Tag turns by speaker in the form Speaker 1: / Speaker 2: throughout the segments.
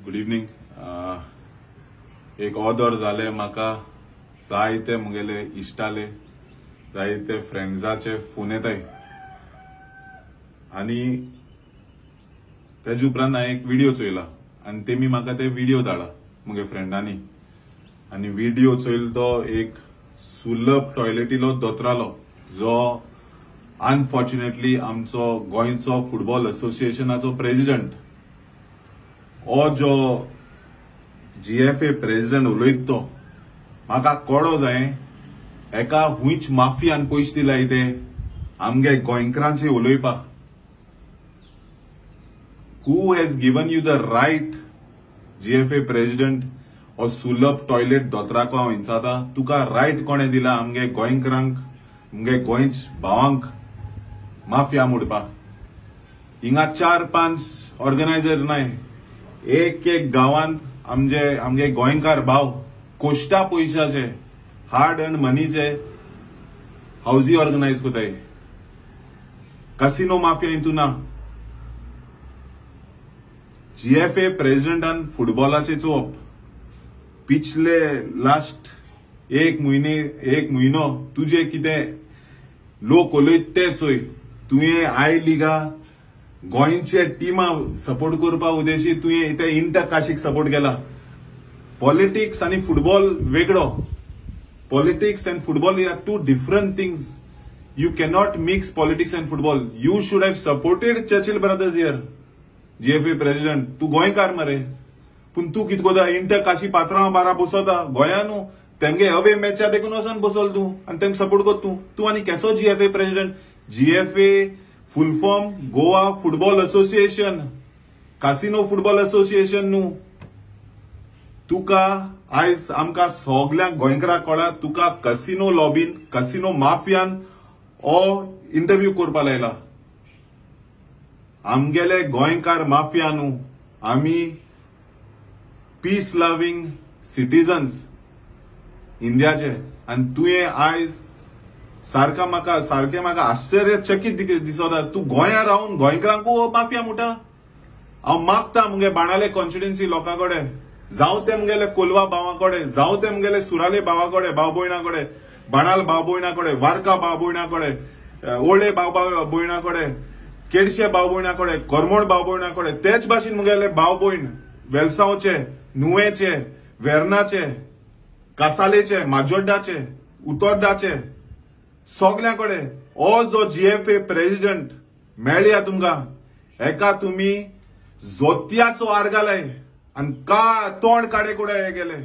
Speaker 1: Good evening. एक order जाले म्हाका जायते मुगेले इश्टाले जायते फ्रेंड्साचे फोन येताय आनी तेजे उपरांत हांवें एक व्हिडिओ चोयला आनी तेमी म्हाका ते व्हिडिओ धाडला मुगे फ्रेंडांनी. आनी व्हिडिओ चोयला तो एक सुलभ टॉयलेटीलो दोतरालो जो अनफॉर्च्युनेटली आमचो गोंयचो फुटबॉल असोसिएशनाचो प्रेसिडेंट. हो जो GFA प्रेसिडेंट उलयता तो म्हाका कळो जाय एका हुंयच माफियान पयशे दिलाय ते आमगे गोंयकारांचे उलयपाक. Who has given you the right, GFA president और सुलभ टॉयलेट दोतराको हांव विचारता, तुका रायट कोणे दिला आमगे गोंयकारांक आमगे गोंयच भावांक माफिया मोडपाक? हिंगा 4-5 ऑर्गनायझर नाय, एक गावांत आमगे गोंयकार भाव कोश्टा पयशाचे हार्ड अर्न मनीचे हाऊसी ऑर्गनायज कोताय. कसिनो माफिया हितून ना. GFA प्रेसिडेंटान फुटबॉलाचे चोप पिछले लास्ट एक म्हयनो तुझे कितें लोक उलयत ते चोय. तुवें आय लिगा गोंयचे टिमा सपोर्ट करपा उद्देशी तुवें इथे इंटर काशीक सपोर्ट केला. पॉलिटिक्स आनी फुटबॉल वेगळो. Politics and football are two different things. You cannot mix politics and football. You should have supported Churchill Brothers here. GFA president तू गोंयकार मरे, पूण तू कितें कोता इंटर काशी 15-12 बसोता गोंयानू तेमगे अवे मॅचा देखून वचून बसोल तू आनी तेंक सपोर्ट कोत तू आनी केसो GFA president. GFA full form Goa football association, casino football association न्हू. तुका आयज आमकां सगळ्यांक गोंयकारांक कळ्ळा तुका कसिनो लॉबीन कसिनो माफियान हो इंटरव्यू करपा लायला. आमगेले गोंयकार माफिया न्हू, आमी पीस लविंग सिटीजन्स इंडियाचे. आनी तुवें आयज सारकें म्हाका आश्चर्यचकित दिसता तू गोंया रावन गोंयकारांकू माफिया मुटा. हांव मागता मुगे बाणाले कॉन्स्टिट्युएन्सी लोकां कडेन, जावं ते मुगेले कोलवा भावा कडेन, जावं ते मुगेले सुराले भावा कडेन, भाव भयणा कडेन, बाणाल भाव भयणा कडेन, वारका भाव भयणा कडेन, ओळे भाव भयणा कडेन, केडशे भाव भयणा कडेन, करमोड भाव भयणा कडेन, तेच भाशेन मुगेले भाव भयण वेलसांवचे, नुवेचे, वेर्नाचे, कासालेचे, माजोड्डाचे, उतोड्डाचे सगळ्याकडे हो जो GFA प्रेसिडेंट मेळ्या तुमकां एका तुमी जोत्याचो आर घालाय आनी का तोंड काडे कुडे हे गेले.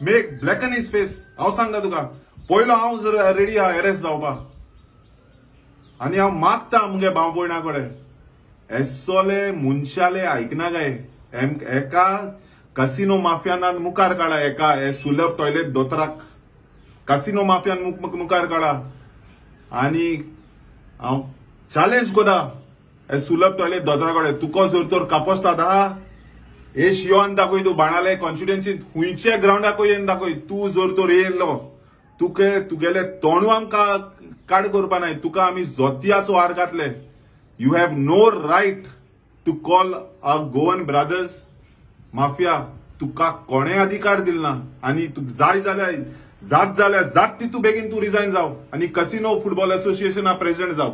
Speaker 1: Make black in his face. हांव सांगता तुका पयलो हांव रेडी आहा अरेस्ट जावपाक. आनी हांव मागता मुगे भाव भयणा कडेन एसोले मनशाले आयकना काय एका कसिनो माफियानान मुखार काडा. एका हे सुलभ टॉयलेट दोतराक कसिनो माफियान मुखार काडा आनी हांव चॅलेंज कोता हे सुलभ टॉयलेट दोतरा कडेन तुका जर तर कापोस्तात आहा एश योन दाखय. तू बाणाले कॉन्स्टिट्युएन्सीत खुंयचे ग्राउंडाक येवन दाखय. तू जर तर येयलो तुगेले तोंडू आमकां काड करपा नाय. तुका आमी जोत्याचो आर घातले. You have no right to call a Goan brothers mafia. तुका कोणे अधिकार दिलना. आनी तुका जाय जाल्यार जात तितू बेगीन तू रिजायन जाव आनी कसिनो फुटबॉल असोसिएशना प्रेसिडेंट जाव.